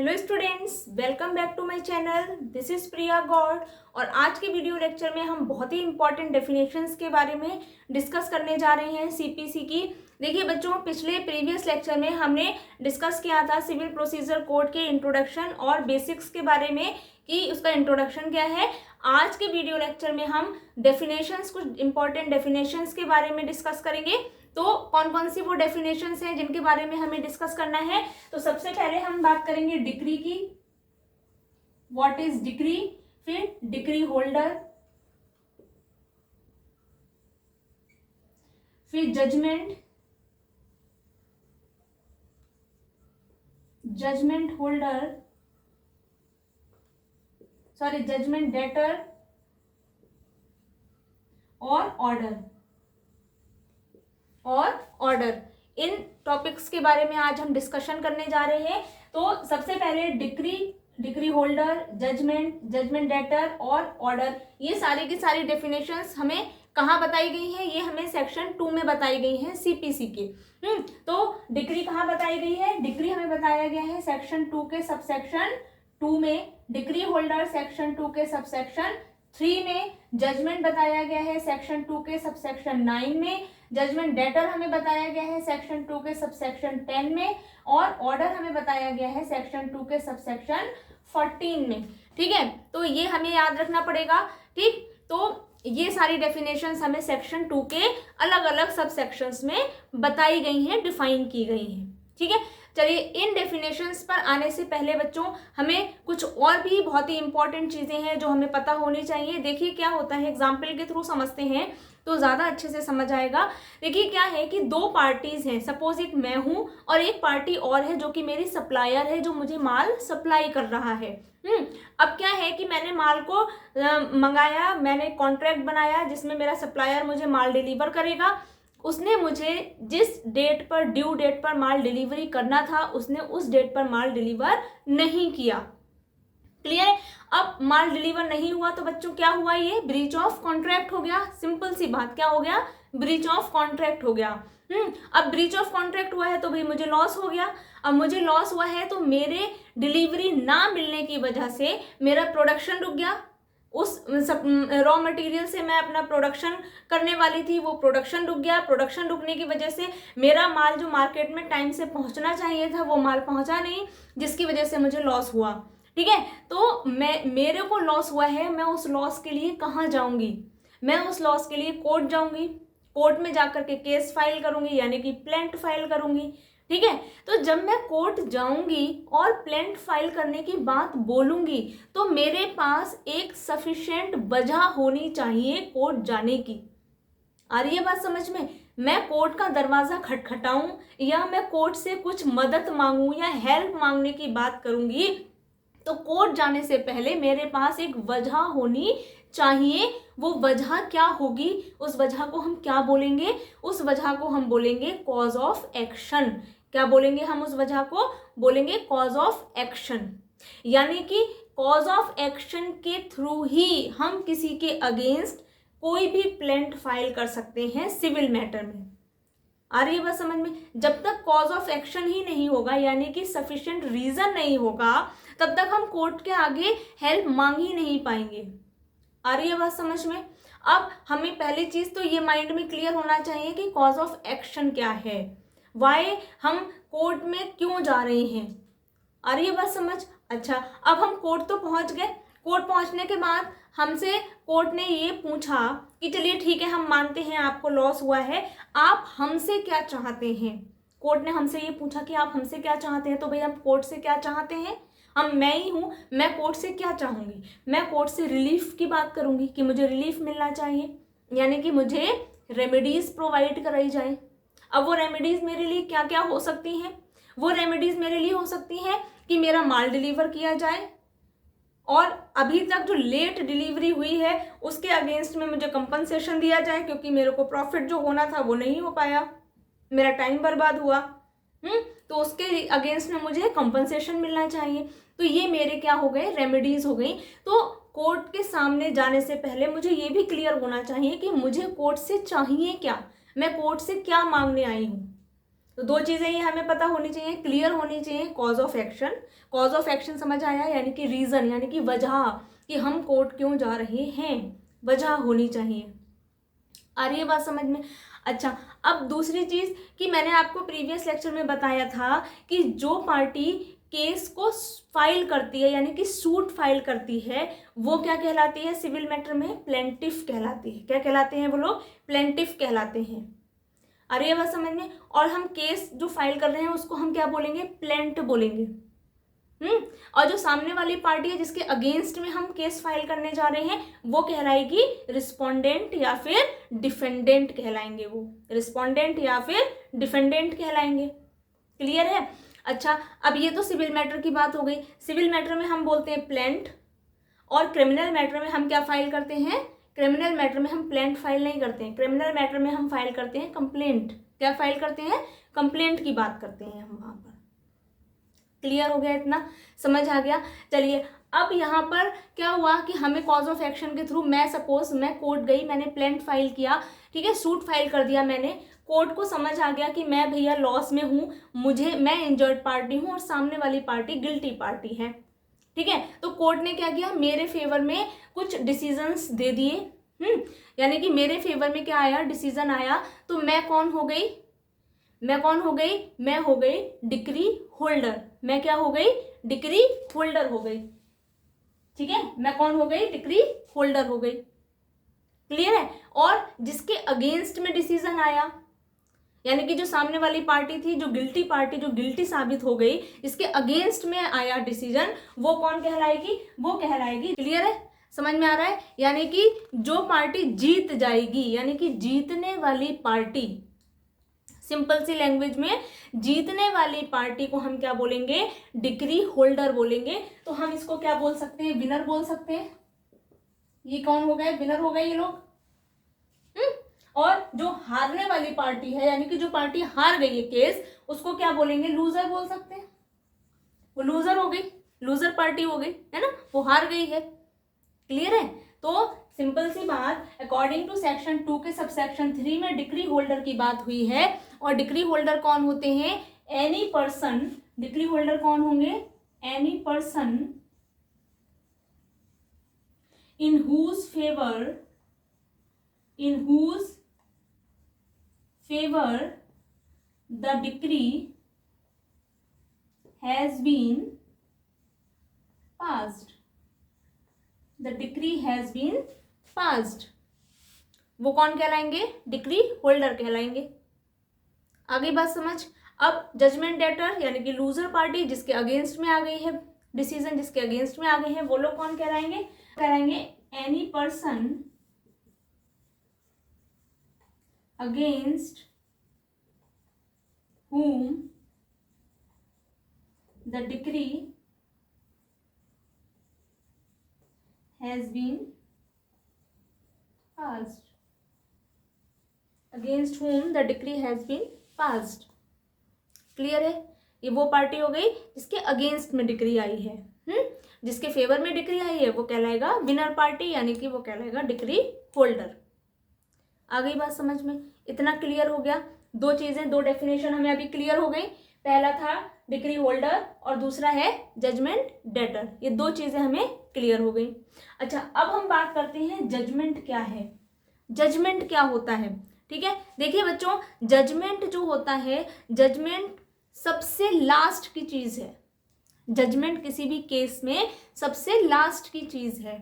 Hello students, welcome back to my channel. This is Priya Gaur और आज के वीडियो लेक्चर में हम बहुत ही इंपॉर्टेंट डेफिनेशंस के बारे में डिस्कस करने जा रहे हैं सीपीसी की। देखिए बच्चों, पिछले प्रीवियस लेक्चर में हमने डिस्कस किया था सिविल प्रोसीजर कोड के इंट्रोडक्शन और बेसिक्स के बारे में कि उसका इंट्रोडक्शन क्या है। आज के वीडियो लेक्चर में हम डेफिनेशंस, कुछ इंपॉर्टेंट डेफिनेशंस के बारे में डिस्कस करेंगे। तो कौन कौन सी वो डेफिनेशंस हैं जिनके बारे में हमें डिस्कस करना है। तो सबसे पहले हम बात करेंगे डिक्री की, व्हाट इज डिक्री, फिर डिक्री होल्डर, फिर judgement, judgement holder, sorry judgement debtor और ऑर्डर। इन टॉपिक्स के बारे में आज हम डिस्कशन करने जा रहे हैं। तो सबसे पहले डिक्री होल्डर, जजमेंट डेटर और ऑर्डर, ये सारी की सारी डेफिनेशंस हमें कहाँ बताई गई हैं? ये हमें सेक्शन 2 में बताई गई हैं सीपीसी के। तो डिक्री कहाँ बताई गई है? डिक्री हमें बताया गया है सेक्शन 2 के सबसेक्शन 2 में, डिक्री होल्डर सेक्शन 2 के सबसेक्शन 3 में, जजमेंट बताया गया है सेक्शन 2 के सबसेक्शन 9 में, जजमेंट डेटर हमें बताया गया है सेक्शन 2 के सबसेक्शन 10 में और ऑर्डर हमें बताया गया है सेक्शन 2 के सबसेक्शन 14 में। ठीक है, तो ये हमें याद रखना पड़ेगा। ठीक, तो ये सारी डेफिनेशंस हमें सेक्शन 2 के अलग अलग सबसेक्शंस में बताई गई हैं, डिफाइन की गई हैं। ठीक है, चलिए इन डेफिनेशंस पर आने से पहले बच्चों हमें कुछ और भी बहुत ही इंपॉर्टेंट चीजें हैं जो हमें पता होनी चाहिए। देखिए क्या होता है, एग्जाम्पल के थ्रू समझते हैं तो ज़्यादा अच्छे से समझ आएगा। देखिए क्या है कि दो पार्टीज हैं, सपोज एक मैं हूँ और एक पार्टी और है जो कि मेरी सप्लायर है, जो मुझे माल सप्लाई कर रहा है। अब क्या है कि मैंने माल को मंगाया, मैंने कॉन्ट्रैक्ट बनाया जिसमें मेरा सप्लायर मुझे माल डिलीवर करेगा। उसने मुझे जिस डेट पर, ड्यू डेट पर माल डिलीवरी करना था, उसने उस डेट पर माल डिलीवर नहीं किया। क्लियर है? अब माल डिलीवर नहीं हुआ तो बच्चों क्या हुआ? ये ब्रीच ऑफ कॉन्ट्रैक्ट हो गया। सिंपल सी बात, क्या हो गया? ब्रीच ऑफ कॉन्ट्रैक्ट हो गया। अब ब्रीच ऑफ कॉन्ट्रैक्ट हुआ है तो भाई मुझे लॉस हो गया। अब मुझे लॉस हुआ है तो मेरे डिलीवरी ना मिलने की वजह से मेरा प्रोडक्शन रुक गया। उस रॉ मटेरियल से मैं अपना प्रोडक्शन करने वाली थी, वो प्रोडक्शन रुक गया। प्रोडक्शन रुकने की वजह से मेरा माल जो मार्केट में टाइम से पहुंचना चाहिए था वो माल पहुंचा नहीं, जिसकी वजह से मुझे लॉस हुआ। ठीक है, तो मेरे को लॉस हुआ है, मैं उस लॉस के लिए कहाँ जाऊंगी? मैं उस लॉस के लिए कोर्ट जाऊंगी, कोर्ट में जाकर के केस फाइल करूंगी, यानी कि प्लेंट फाइल करूंगी। ठीक है, तो जब मैं कोर्ट जाऊंगी और प्लेंट फाइल करने की बात बोलूंगी तो मेरे पास एक सफिशिएंट वजह होनी चाहिए कोर्ट जाने की। आ रही है बात समझ में? मैं कोर्ट का दरवाजा खटखटाऊं या मैं कोर्ट से कुछ मदद मांगूं या हेल्प मांगने की बात करूंगी तो कोर्ट जाने से पहले मेरे पास एक वजह होनी चाहिए। वो वजह क्या होगी? उस वजह को हम क्या बोलेंगे? उस वजह को हम बोलेंगे कॉज ऑफ एक्शन। क्या बोलेंगे हम? उस वजह को बोलेंगे कॉज ऑफ एक्शन। यानी कि कॉज ऑफ एक्शन के थ्रू ही हम किसी के अगेंस्ट कोई भी प्लेंट फाइल कर सकते हैं सिविल मैटर में। आ रही है बात समझ में? जब तक कॉज ऑफ एक्शन ही नहीं होगा, यानी कि सफिशिएंट रीजन नहीं होगा, तब तक हम कोर्ट के आगे हेल्प मांग ही नहीं पाएंगे। आ रही है बात समझ में? अब हमें पहली चीज तो ये माइंड में क्लियर होना चाहिए कि कॉज ऑफ एक्शन क्या है, वाई हम कोर्ट में क्यों जा रहे हैं। आ रही है बात समझ? अच्छा, अब हम कोर्ट तो पहुंच गए। कोर्ट पहुंचने के बाद हमसे कोर्ट ने ये पूछा कि चलिए ठीक है, हम मानते हैं आपको लॉस हुआ है, आप हमसे क्या चाहते हैं? कोर्ट ने हमसे ये पूछा कि आप हमसे क्या चाहते हैं, तो भाई हम कोर्ट से क्या चाहते हैं? मैं ही हूँ, मैं कोर्ट से क्या चाहूंगी? मैं कोर्ट से रिलीफ की बात करूंगी कि मुझे रिलीफ मिलना चाहिए, यानी कि मुझे रेमेडीज प्रोवाइड कराई जाए। अब वो रेमेडीज मेरे लिए क्या क्या हो सकती हैं? वो रेमेडीज मेरे लिए हो सकती हैं कि मेरा माल डिलीवर किया जाए और अभी तक जो लेट डिलीवरी हुई है उसके अगेंस्ट में मुझे कंपनसेशन दिया जाए, क्योंकि मेरे को प्रॉफिट जो होना था वो नहीं हो पाया, मेरा टाइम बर्बाद हुआ। तो उसके अगेंस्ट में मुझे कंपनसेशन मिलना चाहिए। तो ये मेरे क्या हो गए? रेमेडीज हो गई। तो कोर्ट के सामने जाने से पहले मुझे ये भी क्लियर होना चाहिए कि मुझे कोर्ट से चाहिए क्या, मैं कोर्ट से क्या मांगने आई हूँ। तो दो चीज़ें ये हमें पता होनी चाहिए, क्लियर होनी चाहिए। Cause of action, cause of action समझ आया, यानी कि रीज़न, यानी कि वजह कि हम कोर्ट क्यों जा रहे हैं, वजह होनी चाहिए। आ रही है बात समझ में? अच्छा, अब दूसरी चीज़ कि मैंने आपको प्रीवियस लेक्चर में बताया था कि जो पार्टी केस को फाइल करती है, यानी कि सूट फाइल करती है, वो क्या कहलाती है सिविल मैटर में? प्लेंटिफ कहलाती है। क्या कहलाते हैं वो लोग? प्लेंटिफ कहलाते हैं। आ रही है बात समझ में? और हम केस जो फाइल कर रहे हैं उसको हम क्या बोलेंगे? प्लेंट बोलेंगे। और जो सामने वाली पार्टी है जिसके अगेंस्ट में हम केस फाइल करने जा रहे हैं, वो कहलाएगी रिस्पोंडेंट या फिर डिफेंडेंट कहलाएंगे। वो रिस्पोंडेंट या फिर डिफेंडेंट कहलाएंगे। क्लियर है? अच्छा, अब ये तो सिविल मैटर की बात हो गई। सिविल मैटर में हम बोलते हैं प्लेंट, और क्रिमिनल मैटर में हम क्या फाइल करते हैं? क्रिमिनल मैटर में हम प्लेंट फाइल नहीं करते हैं, क्रिमिनल मैटर में हम फाइल करते हैं कंप्लेंट। क्या फाइल करते हैं? कंप्लेंट की बात करते हैं हम वहां पर। क्लियर हो गया? इतना समझ आ गया? चलिए, अब यहाँ पर क्या हुआ कि हमें कॉज ऑफ एक्शन के थ्रू, मैं सपोज मैं कोर्ट गई, मैंने प्लेंट फाइल किया, ठीक है, सूट फाइल कर दिया मैंने, कोर्ट को समझ आ गया कि मैं भैया लॉस में हूँ, मैं इंजर्ड पार्टी हूँ और सामने वाली पार्टी गिल्टी पार्टी है, ठीक है। तो कोर्ट ने क्या किया? मेरे फेवर में कुछ डिसीजंस दे दिए। यानी कि मेरे फेवर में क्या आया? डिसीजन आया। तो मैं कौन हो गई? मैं हो गई डिक्री होल्डर। मैं क्या हो गई? डिक्री होल्डर हो गई, ठीक है। मैं कौन हो गई? डिक्री होल्डर हो गई। क्लियर है? और जिसके अगेंस्ट में डिसीजन आया, यानी कि जो सामने वाली पार्टी थी, जो गिल्टी पार्टी, जो गिल्टी साबित हो गई, इसके अगेंस्ट में आया डिसीजन, वो कौन कहलाएगी? वो कहलाएगी। क्लियर है? समझ में आ रहा है? यानी कि जो पार्टी जीत जाएगी, यानी कि जीतने वाली पार्टी, सिंपल सी लैंग्वेज में जीतने वाली पार्टी को हम क्या बोलेंगे? डिक्री होल्डर बोलेंगे। तो हम इसको क्या बोल सकते हैं? विनर बोल सकते हैं। ये कौन हो गए? विनर हो गए ये लोग। और जो हारने वाली पार्टी है, यानी कि जो पार्टी हार गई है केस, उसको क्या बोलेंगे? लूजर बोल सकते हैं। वो लूजर हो गई, लूजर पार्टी हो गई, है ना, वो हार गई है। क्लियर है? तो सिंपल सी बात, अकॉर्डिंग टू सेक्शन 2 के सबसेक्शन 3 में डिक्री होल्डर की बात हुई है। और डिक्री होल्डर कौन होते हैं? Any person. डिक्री होल्डर कौन होंगे? Any person in whose favor the decree has been passed. The decree has been passed. वो कौन कहलाएंगे? डिक्री होल्डर कहलाएंगे। आगे बात समझ। अब जजमेंट डेटर, यानी कि लूजर पार्टी, जिसके अगेंस्ट में आ गई है डिसीजन, जिसके अगेंस्ट में आ गए हैं, वो लोग कौन कहलाएंगे? Any person against whom the decree has been passed. Against whom the decree has been passed. Clear है? ये वो पार्टी हो गई जिसके अगेंस्ट में डिक्री आई है। जिसके फेवर में डिक्री आई है वो कहलाएगा विनर पार्टी, यानी कि वो कहलाएगा डिक्री होल्डर। आ गई बात समझ में? इतना क्लियर हो गया? दो चीजें, दो डेफिनेशन हमें अभी क्लियर हो गई। पहला था डिक्री होल्डर और दूसरा है जजमेंट डेटर। ये दो चीजें हमें क्लियर हो गई। अच्छा, अब हम बात करते हैं जजमेंट क्या है, जजमेंट क्या होता है। ठीक है, देखिए बच्चों, जजमेंट जो होता है, जजमेंट सबसे लास्ट की चीज है। जजमेंट किसी भी केस में सबसे लास्ट की चीज है।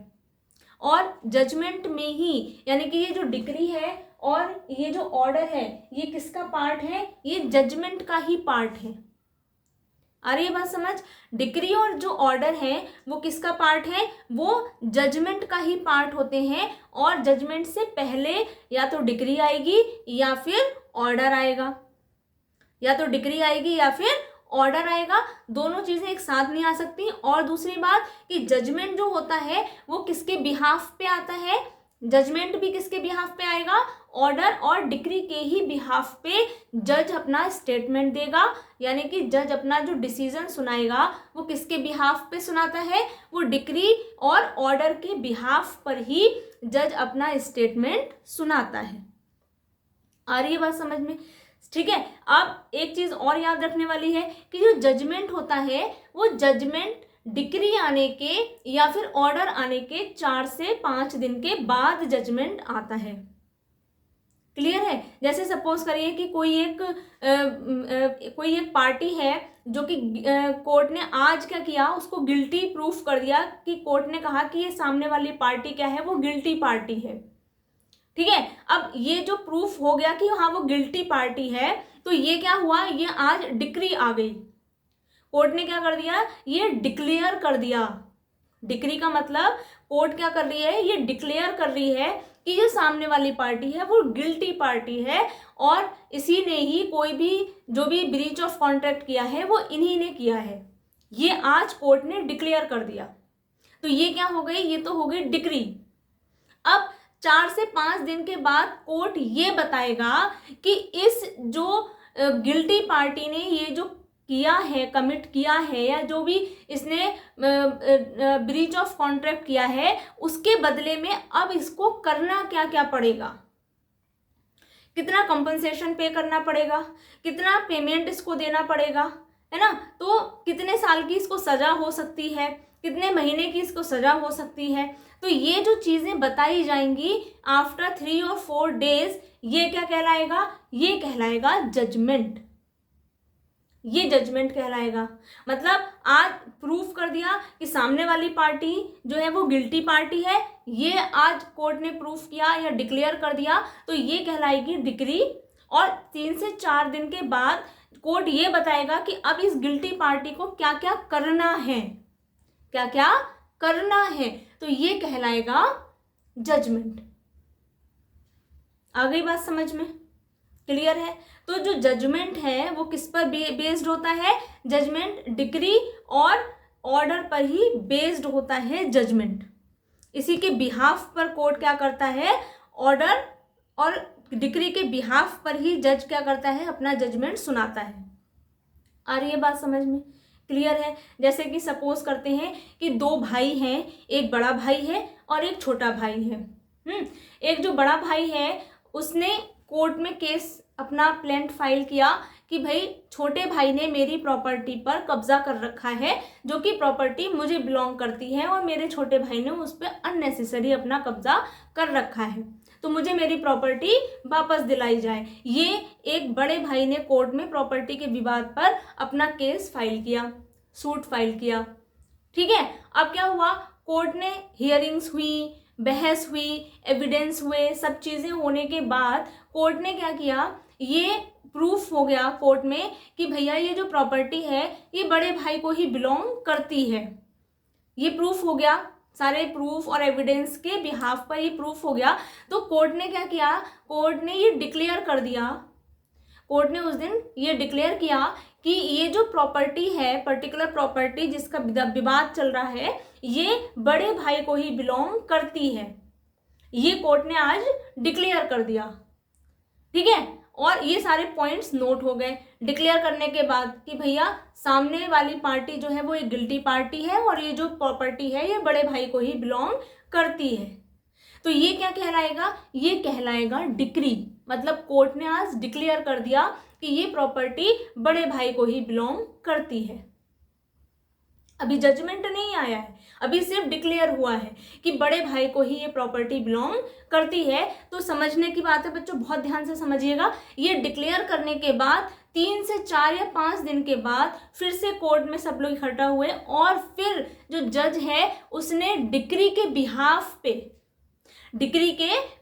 और जजमेंट में ही, यानी कि ये जो डिक्री है और ये जो ऑर्डर है, ये किसका पार्ट है? ये जजमेंट का ही पार्ट है। आ रही है बात समझ? डिक्री और जो ऑर्डर है वो किसका पार्ट है? वो जजमेंट का ही पार्ट होते हैं। और जजमेंट से पहले या तो डिक्री आएगी या फिर ऑर्डर आएगा, या तो डिक्री आएगी या फिर ऑर्डर आएगा। दोनों चीजें एक साथ नहीं आ सकती। और दूसरी बात कि जजमेंट जो होता है वो किसके बिहाफ पे आता है? जजमेंट भी किसके बिहाफ पे आएगा? ऑर्डर और डिक्री के ही बिहाफ पे जज अपना स्टेटमेंट देगा। यानी कि जज अपना जो डिसीजन सुनाएगा वो किसके बिहाफ पे सुनाता है? वो डिक्री और ऑर्डर के बिहाफ पर ही जज अपना स्टेटमेंट सुनाता है। आ रही है बात समझ में? ठीक है। अब एक चीज और याद रखने वाली है कि जो जजमेंट होता है वो जजमेंट डिक्री आने के या फिर ऑर्डर आने के 4 से 5 दिन के बाद जजमेंट आता है। क्लियर है। जैसे सपोज करिए कि कोई एक पार्टी है जो कि कोर्ट ने आज क्या किया, उसको गिल्टी प्रूफ कर दिया, कि कोर्ट ने कहा कि ये सामने वाली पार्टी क्या है, वो गिल्टी पार्टी है। ठीक है। अब ये जो प्रूफ हो गया कि हाँ वो गिल्टी पार्टी है, तो ये क्या हुआ, ये आज डिक्री आ गई। कोर्ट ने क्या कर दिया, ये डिक्लेयर कर दिया। डिक्री का मतलब कोर्ट क्या कर रही है, ये डिक्लेयर कर रही है कि जो सामने वाली पार्टी है वो गिल्टी पार्टी है, और इसी ने ही कोई भी जो भी ब्रीच ऑफ कॉन्ट्रैक्ट किया है वो इन्हीं ने किया है। ये आज कोर्ट ने डिक्लेयर कर दिया। तो ये क्या हो गई, ये तो हो गई डिक्री। अब 4 से 5 दिन के बाद कोर्ट ये बताएगा कि इस जो गिल्टी पार्टी ने ये जो किया है, कमिट किया है, या जो भी इसने ब्रीच ऑफ कॉन्ट्रैक्ट किया है, उसके बदले में अब इसको करना क्या क्या पड़ेगा, कितना कंपनसेशन पे करना पड़ेगा, कितना पेमेंट इसको देना पड़ेगा, है ना। तो कितने साल की इसको सजा हो सकती है, कितने महीने की इसको सजा हो सकती है। तो ये जो चीजें बताई जाएंगी आफ्टर 3 और 4 डेज, ये क्या कहलाएगा, ये कहलाएगा जजमेंट। ये जजमेंट कहलाएगा। मतलब आज प्रूफ कर दिया कि सामने वाली पार्टी जो है वो गिल्टी पार्टी है, ये आज कोर्ट ने प्रूफ किया या डिक्लेयर कर दिया, तो ये कहलाएगी डिक्री। और 3 से 4 दिन के बाद कोर्ट ये बताएगा कि अब इस गिल्टी पार्टी को क्या क्या करना है, क्या क्या करना है, तो ये कहलाएगा जजमेंट। आ गई बात समझ में, क्लियर है। तो जो जजमेंट है वो किस पर बेस्ड होता है, जजमेंट डिक्री और ऑर्डर पर ही बेस्ड होता है जजमेंट। इसी के बिहाफ पर कोर्ट क्या करता है, ऑर्डर और डिक्री के बिहाफ पर ही जज क्या करता है, अपना जजमेंट सुनाता है। आ रही है बात समझ में, क्लियर है। जैसे कि सपोज करते हैं कि 2 भाई हैं, एक बड़ा भाई है और एक छोटा भाई है। एक जो बड़ा भाई है उसने कोर्ट में केस अपना प्लेंट फाइल किया कि भाई छोटे भाई ने मेरी प्रॉपर्टी पर कब्जा कर रखा है, जो कि प्रॉपर्टी मुझे बिलोंग करती है, और मेरे छोटे भाई ने उस पर अननेसेसरी अपना कब्जा कर रखा है, तो मुझे मेरी प्रॉपर्टी वापस दिलाई जाए। ये एक बड़े भाई ने कोर्ट में प्रॉपर्टी के विवाद पर अपना केस फाइल किया, सूट फाइल किया। ठीक है। अब क्या हुआ, कोर्ट ने हियरिंग्स हुई, बहस हुई, एविडेंस हुए, सब चीज़ें होने के बाद कोर्ट ने क्या किया, ये प्रूफ हो गया कोर्ट में कि भैया ये जो प्रॉपर्टी है ये बड़े भाई को ही बिलोंग करती है। ये प्रूफ हो गया, सारे प्रूफ और एविडेंस के बिहाफ पर ये प्रूफ हो गया। तो कोर्ट ने क्या किया, कोर्ट ने ये डिक्लेयर कर दिया, कोर्ट ने उस दिन ये डिक्लेयर किया कि ये जो प्रॉपर्टी है, पर्टिकुलर प्रॉपर्टी जिसका विवाद चल रहा है, ये बड़े भाई को ही बिलोंग करती है। ये कोर्ट ने आज डिक्लेयर कर दिया। ठीक है। और ये सारे पॉइंट्स नोट हो गए डिक्लेयर करने के बाद कि भैया सामने वाली पार्टी जो है वो एक गिल्टी पार्टी है, और ये जो प्रॉपर्टी है ये बड़े भाई को ही बिलोंग करती है। तो ये क्या कहलाएगा, ये कहलाएगा डिक्री। मतलब कोर्ट ने आज डिक्लेयर कर दिया कि ये प्रॉपर्टी बड़े भाई को ही बिलोंग करती है। अभी जजमेंट नहीं आया है, अभी सिर्फ डिक्लेयर हुआ है कि बड़े भाई को ही ये प्रॉपर्टी बिलोंग करती है। तो समझने की बात है बच्चों, बहुत ध्यान से समझिएगा। ये डिक्लेयर करने के बाद 3 से 4 या 5 दिन के बाद फिर से कोर्ट में सब लोग इकट्ठा हुए, और फिर जो जज है उसने डिक्री के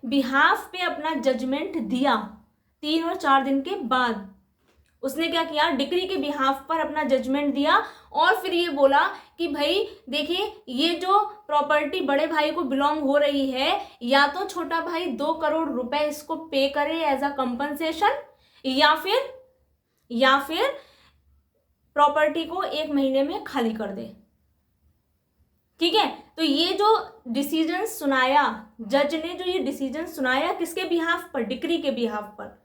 बिहाफ पे अपना जजमेंट दिया। 3 और 4 दिन के बाद उसने क्या किया, डिक्री के बिहाफ पर अपना जजमेंट दिया, और फिर ये बोला कि भाई देखिए ये जो प्रॉपर्टी बड़े भाई को बिलोंग हो रही है, या तो छोटा भाई 2 करोड़ रुपए इसको पे करे एज अ कंपनसेशन, या फिर प्रॉपर्टी को 1 महीने में खाली कर दे। ठीक है। तो ये जो डिसीजन सुनाया, जज ने जो ये डिसीजन सुनाया, किसके बिहाफ पर, डिक्री के बिहाफ पर।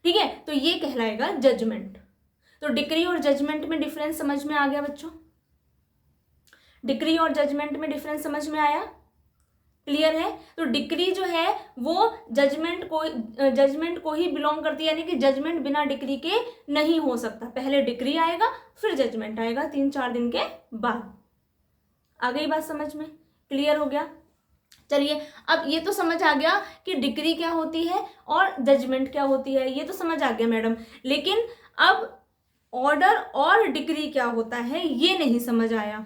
ठीक है। तो ये कहलाएगा जजमेंट। तो डिक्री और जजमेंट में डिफरेंस समझ में आ गया बच्चों, डिक्री और जजमेंट में डिफरेंस समझ में आया, क्लियर है? तो डिक्री जो है वो जजमेंट को ही बिलोंग करती है, यानी कि जजमेंट बिना डिक्री के नहीं हो सकता। पहले डिक्री आएगा फिर जजमेंट आएगा 3-4 दिन के बाद। आ गई बात समझ में? क्लियर हो गया? चलिए, अब ये तो समझ आ गया कि डिक्री क्या होती है और जजमेंट क्या होती है, ये तो समझ आ गया मैडम। लेकिन अब ऑर्डर और डिक्री क्या होता है ये नहीं समझ आया।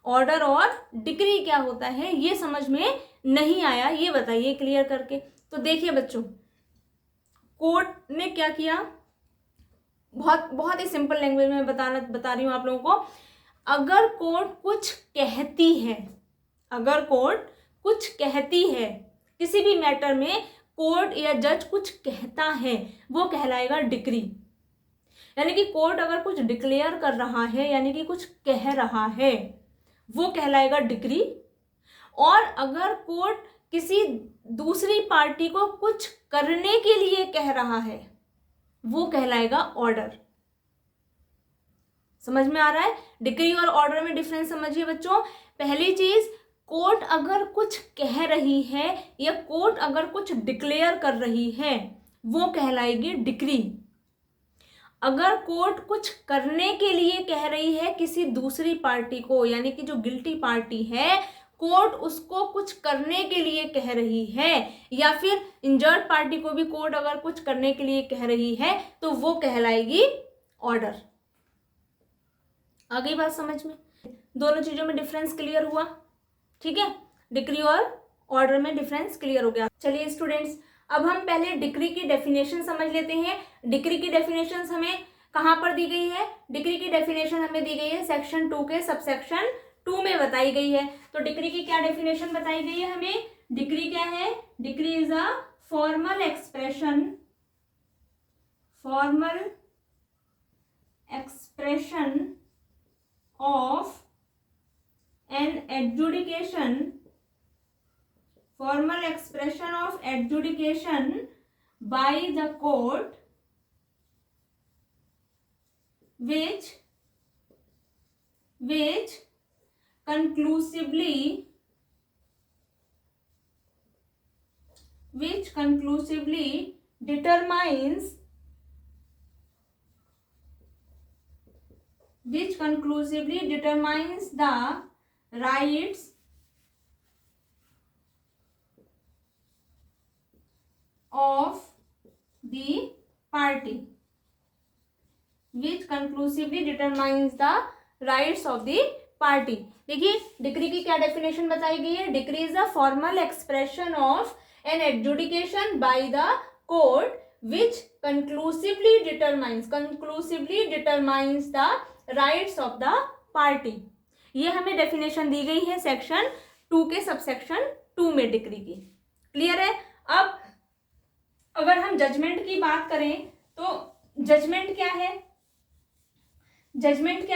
ऑर्डर और डिक्री क्या होता है ये समझ में नहीं आया, ये बताइए क्लियर करके। तो देखिए बच्चों, कोर्ट ने क्या किया, बहुत बहुत ही सिंपल लैंग्वेज में बता रही हूँ आप लोगों को। अगर कोर्ट कुछ कहती है, अगर कोर्ट कुछ कहती है, किसी भी मैटर में कोर्ट या जज कुछ कहता है, वो कहलाएगा डिक्री। यानी कि कोर्ट अगर कुछ डिक्लेयर कर रहा है, यानी कि कुछ कह रहा है, वो कहलाएगा डिक्री। और अगर कोर्ट किसी दूसरी पार्टी को कुछ करने के लिए कह रहा है, वो कहलाएगा ऑर्डर। समझ में आ रहा है? डिक्री और ऑर्डर में डिफरेंस समझिए बच्चों। पहली चीज, कोर्ट अगर कुछ कह रही है या कोर्ट अगर कुछ डिक्लेयर कर रही है, वो कहलाएगी डिक्री। अगर कोर्ट कुछ करने के लिए कह रही है किसी दूसरी पार्टी को, यानी कि जो गिल्टी पार्टी है, कोर्ट उसको कुछ करने के लिए कह रही है, या फिर इंजर्ड पार्टी को भी कोर्ट अगर कुछ करने के लिए कह रही है, तो वो कहलाएगी ऑर्डर। आ गई बात समझ में? दोनों चीजों में डिफरेंस क्लियर हुआ? ठीक है, डिक्री और ऑर्डर में डिफरेंस क्लियर हो गया। चलिए स्टूडेंट्स, अब हम पहले डिक्री की डेफिनेशन समझ लेते हैं। डिक्री की डेफिनेशन हमें कहाँ पर दी गई है? डिक्री की डेफिनेशन हमें दी गई है सेक्शन 2 के सबसेक्शन 2 में बताई गई है। तो डिक्री की क्या डेफिनेशन बताई गई है हमें? डिक्री क्या है? Decree is a formal expression of an adjudication, formal expression of adjudication by the court which conclusively determines the rights of the party, which conclusively determines the rights of the party। देखिए, decree की क्या definition बताई गई है? Decree is a formal expression of an adjudication by the court which conclusively determines the rights of the party। ये हमें definition दी गई है सेक्शन 2 के सबसेक्शन 2 में डिक्री की। क्लियर है? अब अगर हम जजमेंट की बात करें तो जजमेंट क्या है? जजमेंट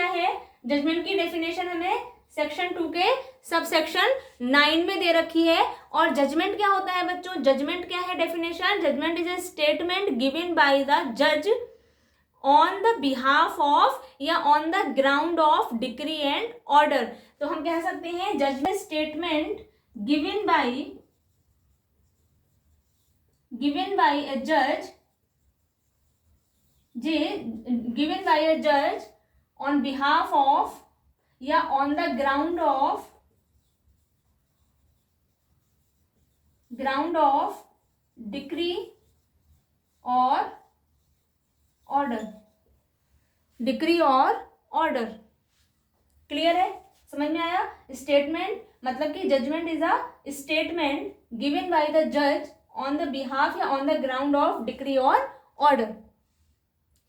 की डेफिनेशन हमें सेक्शन 2 के सबसेक्शन 9 में दे रखी है। और जजमेंट क्या होता है बच्चों? जजमेंट क्या है definition? Judgement is a statement given by the जज ऑन द बिहाफ ऑफ या on the ground of decree and order. तो हम कह सकते हैं judgement statement given by a जज ऑन बिहाफ ऑफ या on the ground of decree और ऑर्डर। डिक्री और ऑर्डर। क्लियर है? समझ में आया? स्टेटमेंट मतलब कि judgement is a statement given by the जज ऑन द बिहाफ या on the ground of decree और ऑर्डर।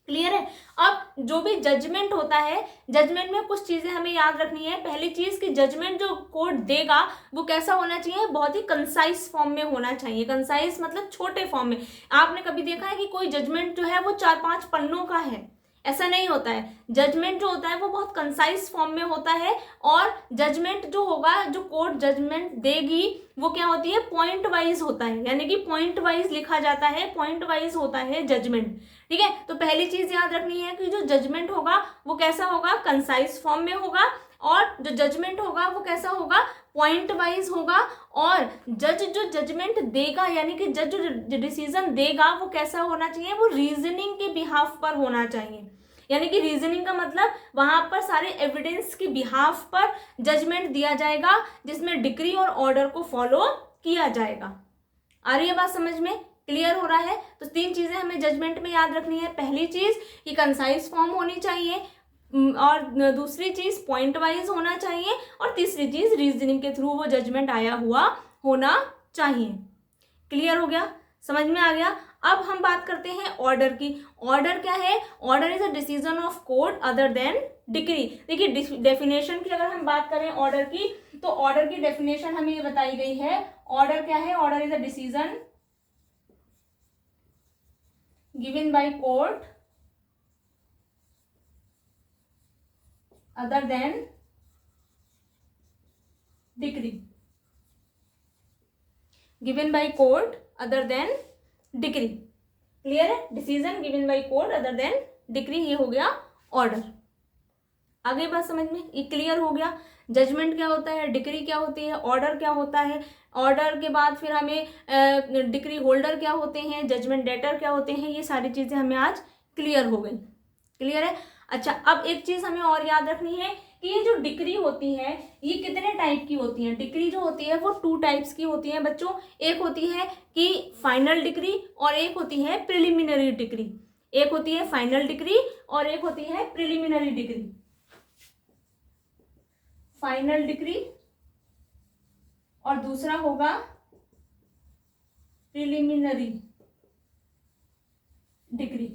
क्लियर है? अब जो भी जजमेंट होता है, जजमेंट में कुछ चीजें हमें याद रखनी है। पहली चीज कि जजमेंट जो कोर्ट देगा वो कैसा होना चाहिए? बहुत ही कंसाइज फॉर्म में होना चाहिए। कंसाइज मतलब छोटे फॉर्म में। आपने कभी देखा है कि कोई जजमेंट जो है वो 4-5 पन्नों का है? ऐसा नहीं होता है। जजमेंट जो होता है वो बहुत कंसाइज फॉर्म में होता है। और जजमेंट जो होगा, जो कोर्ट जजमेंट देगी, वो क्या होती है? पॉइंट वाइज होता है, यानी कि पॉइंट वाइज लिखा जाता है, पॉइंट वाइज होता है जजमेंट। ठीक है? तो पहली चीज याद रखनी है कि जो जजमेंट होगा वो कैसा होगा? कंसाइज फॉर्म में होगा। और जो जजमेंट होगा वो कैसा होगा, पॉइंट वाइज होगा, और जज जो जजमेंट देगा यानी कि जज जो डिसीजन देगा वो कैसा होना चाहिए, वो रीजनिंग के बिहाफ पर होना चाहिए। यानी कि रीजनिंग का मतलब वहां पर सारे एविडेंस के बिहाफ पर जजमेंट दिया जाएगा, जिसमें डिक्री और ऑर्डर को फॉलो किया जाएगा। आ रही है बात समझ में, क्लियर हो रहा है? तो 3 चीजें हमें जजमेंट में याद रखनी है। पहली चीज कि कंसाइज फॉर्म होनी चाहिए, और दूसरी चीज पॉइंट वाइज होना चाहिए, और तीसरी चीज रीजनिंग के थ्रू वो जजमेंट आया हुआ होना चाहिए। क्लियर हो गया, समझ में आ गया? अब हम बात करते हैं ऑर्डर की। ऑर्डर क्या है? Order is a decision of court other than decree. देखिए डेफिनेशन की अगर हम बात करें ऑर्डर की, तो ऑर्डर की डेफिनेशन हमें ये बताई गई है। ऑर्डर क्या है? Order is a decision given by court other than decree, given by court other than decree. Clear है? Decision given by court other than decree, ये हो गया ऑर्डर। आगे बात समझ में, ये क्लियर हो गया। जजमेंट क्या होता है, डिक्री क्या होती है, ऑर्डर क्या होता है, ऑर्डर के बाद फिर हमें डिक्री होल्डर क्या होते हैं, जजमेंट डेटर क्या होते हैं, ये सारी चीजें हमें आज क्लियर हो गई। क्लियर है? अच्छा, अब एक चीज हमें और याद रखनी है कि ये जो डिक्री होती है ये कितने टाइप की होती है। डिक्री जो होती है वो 2 टाइप्स की होती है बच्चों। एक होती है कि फाइनल डिक्री और एक होती है प्रिलिमिनरी डिक्री। एक होती है फाइनल डिक्री और एक होती है प्रिलिमिनरी डिक्री। फाइनल डिक्री और दूसरा होगा प्रिलिमिनरी डिक्री।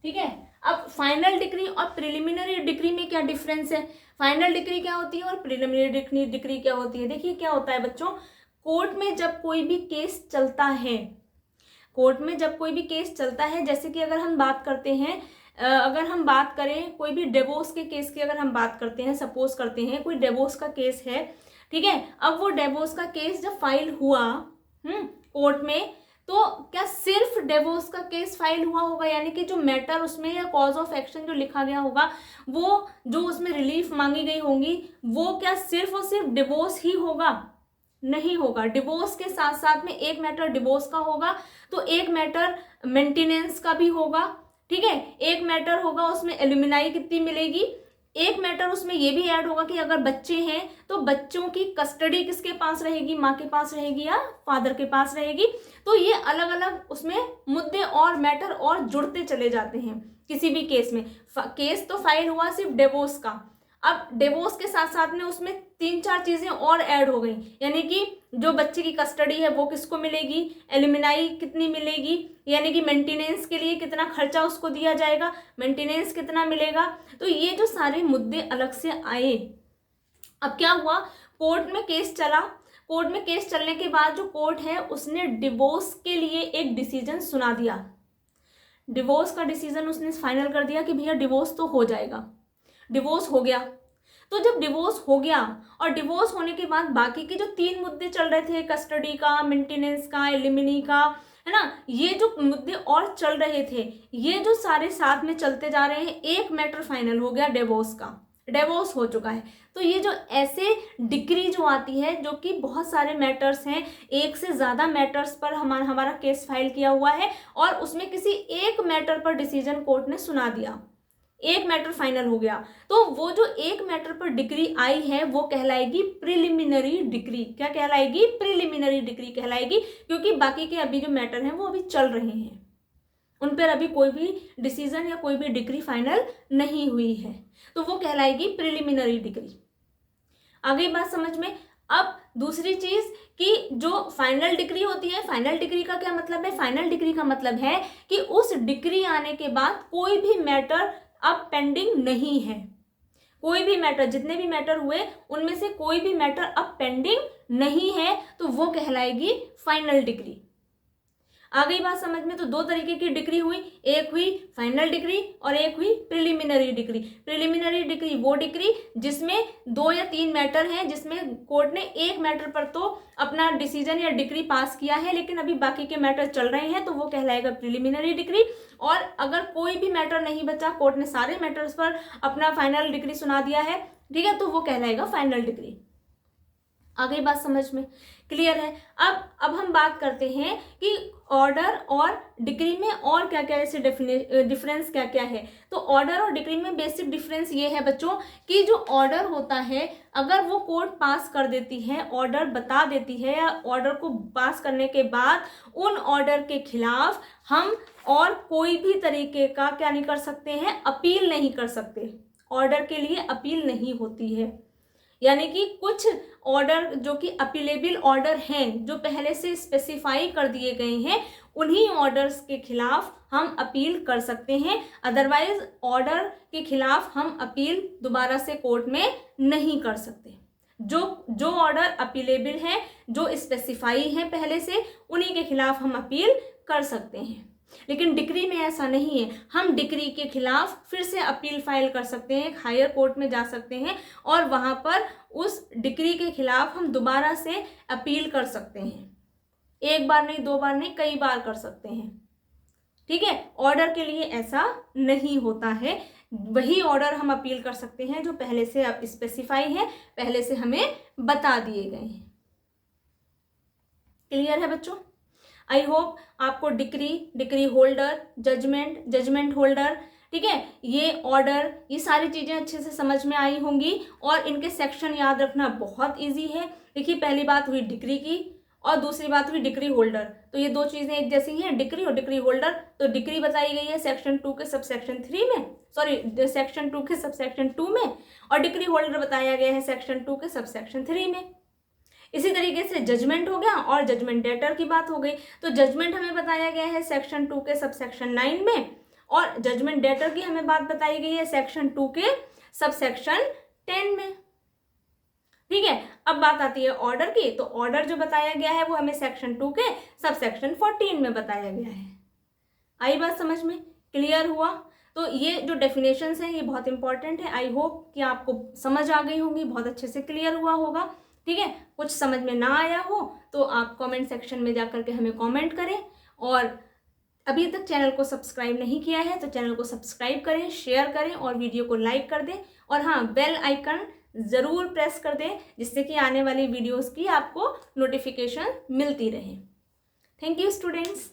ठीक है? अब फाइनल डिक्री और प्रिलिमिनरी डिक्री में क्या डिफरेंस है, फाइनल डिक्री क्या होती है और प्रिलिमिनरी डिक्री क्या होती है? देखिए क्या होता है बच्चों, कोर्ट में जब कोई भी केस चलता है, कोर्ट में जब कोई भी केस चलता है, जैसे कि अगर हम बात करते हैं, अगर हम बात करें कोई भी डिवोर्स के केस की, अगर हम बात करते हैं, सपोज करते हैं कोई डिवोर्स का केस है, ठीक है? अब वो डिवोर्स का केस जब फाइल हुआ कोर्ट में, तो क्या सिर्फ डिवोर्स का केस फाइल हुआ होगा, यानी कि जो मैटर उसमें या कॉज ऑफ एक्शन जो लिखा गया होगा, वो जो उसमें रिलीफ मांगी गई होंगी, वो क्या सिर्फ और सिर्फ डिवोर्स ही होगा? नहीं होगा। डिवोर्स के साथ साथ में एक मैटर डिवोर्स का होगा, तो एक मैटर मेंटेनेंस का भी होगा। ठीक है? एक मैटर होगा उसमें एल्यूमिनाई कितनी मिलेगी, एक मैटर उसमें ये भी ऐड होगा कि अगर बच्चे हैं तो बच्चों की कस्टडी किसके पास रहेगी, माँ के पास रहेगी या फादर के पास रहेगी। तो ये अलग अलग उसमें मुद्दे और मैटर और जुड़ते चले जाते हैं किसी भी केस में। केस तो फाइल हुआ सिर्फ डिवोर्स का, अब डिवोर्स के साथ साथ में उसमें 3-4 चीजें और ऐड हो गई, यानी कि जो बच्चे की कस्टडी है वो किसको मिलेगी, एल्यूमिनाई कितनी मिलेगी, यानी कि मेंटेनेंस के लिए कितना खर्चा उसको दिया जाएगा, मेंटेनेंस कितना मिलेगा। तो ये जो सारे मुद्दे अलग से आए। अब क्या हुआ, कोर्ट में केस चला, कोर्ट में केस चलने के बाद जो कोर्ट है उसने डिवोर्स के लिए एक डिसीजन सुना दिया। डिवोर्स का डिसीजन उसने फाइनल कर दिया कि भैया डिवोर्स तो हो जाएगा। डिवोर्स हो गया, तो जब डिवोर्स हो गया और डिवोर्स होने के बाद बाकी के जो 3 मुद्दे चल रहे थे, कस्टडी का, मेंटेनेंस का, एलिमिनी का, है ना, ये जो मुद्दे और चल रहे थे, ये जो सारे साथ में चलते जा रहे हैं, एक मैटर फाइनल हो गया डिवोर्स का, डिवोर्स हो चुका है। तो ये जो ऐसे डिक्री जो आती है, जो कि बहुत सारे मैटर्स हैं, एक से ज़्यादा मैटर्स पर हमारा केस फाइल किया हुआ है और उसमें किसी एक मैटर पर डिसीजन कोर्ट ने सुना दिया, एक मैटर फाइनल हो गया, तो वो जो एक मैटर पर डिक्री आई है वो कहलाएगी प्रिलिमिनरी डिक्री। क्या कहलाएगी? प्रिलिमिनरी डिक्री कहलाएगी, क्योंकि बाकी के अभी जो मैटर हैं वो अभी चल रहे हैं, उन पर अभी कोई भी डिसीजन या कोई भी डिक्री फाइनल नहीं हुई है, तो वो कहलाएगी प्रिलिमिनरी डिक्री। आगे बात समझ में। अब दूसरी चीज कि जो फाइनल डिक्री होती है, फाइनल डिक्री का क्या मतलब है? फाइनल डिक्री का मतलब है कि उस डिक्री आने के बाद कोई भी मैटर अब पेंडिंग नहीं है, कोई भी मैटर, जितने भी मैटर हुए उनमें से कोई भी मैटर अब पेंडिंग नहीं है, तो वो कहलाएगी फाइनल डिक्री। आ गई बात समझ में। तो दो तरीके की डिक्री हुई, एक हुई फाइनल डिक्री और एक हुई प्रिलिमिनरी डिक्री। प्रिलिमिनरी डिक्री वो डिक्री जिसमें 2 या 3 मैटर हैं, जिसमें कोर्ट ने एक मैटर पर तो अपना डिसीजन या डिक्री पास किया है लेकिन अभी बाकी के मैटर चल रहे हैं, तो वो कहलाएगा प्रिलिमिनरी डिक्री। और अगर कोई भी मैटर नहीं बचा, कोर्ट ने सारे मैटर्स पर अपना फाइनल डिक्री सुना दिया है, ठीक है, तो वो कहलाएगा फाइनल डिक्री। आ गई बात समझ में, क्लियर है। अब हम बात करते हैं कि ऑर्डर और डिक्री में और क्या क्या ऐसे डिफरेंस क्या क्या है। तो ऑर्डर और डिक्री में बेसिक डिफरेंस ये है बच्चों कि जो ऑर्डर होता है, अगर वो कोर्ट पास कर देती है, ऑर्डर बता देती है, या ऑर्डर को पास करने के बाद उन ऑर्डर के खिलाफ हम और कोई भी तरीके का क्या नहीं कर सकते हैं, अपील नहीं कर सकते। ऑर्डर के लिए अपील नहीं होती है, यानी कि कुछ ऑर्डर जो कि अपीलेबल ऑर्डर हैं, जो पहले से स्पेसिफाई कर दिए गए हैं, उन्हीं ऑर्डर्स के खिलाफ हम अपील कर सकते हैं। अदरवाइज ऑर्डर के खिलाफ हम अपील दोबारा से कोर्ट में नहीं कर सकते। जो ऑर्डर अपीलेबल हैं, जो स्पेसिफाई हैं पहले से, उन्हीं के खिलाफ हम अपील कर सकते हैं। लेकिन डिक्री में ऐसा नहीं है। हम डिक्री के खिलाफ फिर से अपील फाइल कर सकते हैं, हायर कोर्ट में जा सकते हैं और वहां पर उस डिक्री के खिलाफ हम दोबारा से अपील कर सकते हैं। एक बार नहीं, 2 बार नहीं, कई बार कर सकते हैं, ठीक है। ऑर्डर के लिए ऐसा नहीं होता है। वही ऑर्डर हम अपील कर सकते हैं जो पहले से अब स्पेसिफाई है, पहले से हमें बता दिए गए हैं। क्लियर है बच्चों? आई होप आपको डिक्री होल्डर, जजमेंट होल्डर, ठीक है, ये ऑर्डर, ये सारी चीज़ें अच्छे से समझ में आई होंगी और इनके सेक्शन याद रखना बहुत इजी है। देखिए, पहली बात हुई डिक्री की और दूसरी बात हुई डिक्री होल्डर। तो ये दो चीज़ें एक जैसी हैं, डिक्री और डिक्री होल्डर। तो डिक्री बताई गई है सेक्शन 2 के सबसेक्शन 3 में, सेक्शन 2 के सबसेक्शन 2 में, और डिक्री होल्डर बताया गया है सेक्शन 2 के सबसेक्शन 3 में। इसी तरीके से जजमेंट हो गया और जजमेंट डेटर की बात हो गई। तो जजमेंट हमें बताया गया है सेक्शन 2 के सबसेक्शन 9 में और जजमेंट डेटर की हमें बात बताई गई है सेक्शन 2 के सबसेक्शन 10 में, ठीक है। अब बात आती है ऑर्डर की। तो ऑर्डर जो बताया गया है वो हमें सेक्शन 2 के सबसेक्शन 14 में बताया गया है। आई बात समझ में, क्लियर हुआ? तो ये जो डेफिनेशंस हैं ये बहुत इंपॉर्टेंट है। आई होप कि आपको समझ आ गई होंगी, बहुत अच्छे से क्लियर हुआ होगा, ठीक है। कुछ समझ में ना आया हो तो आप कमेंट सेक्शन में जाकर के हमें कमेंट करें, और अभी तक चैनल को सब्सक्राइब नहीं किया है तो चैनल को सब्सक्राइब करें, शेयर करें और वीडियो को लाइक कर दें, और हाँ, बेल आइकन ज़रूर प्रेस कर दें जिससे कि आने वाली वीडियोस की आपको नोटिफिकेशन मिलती रहे। Thank you students.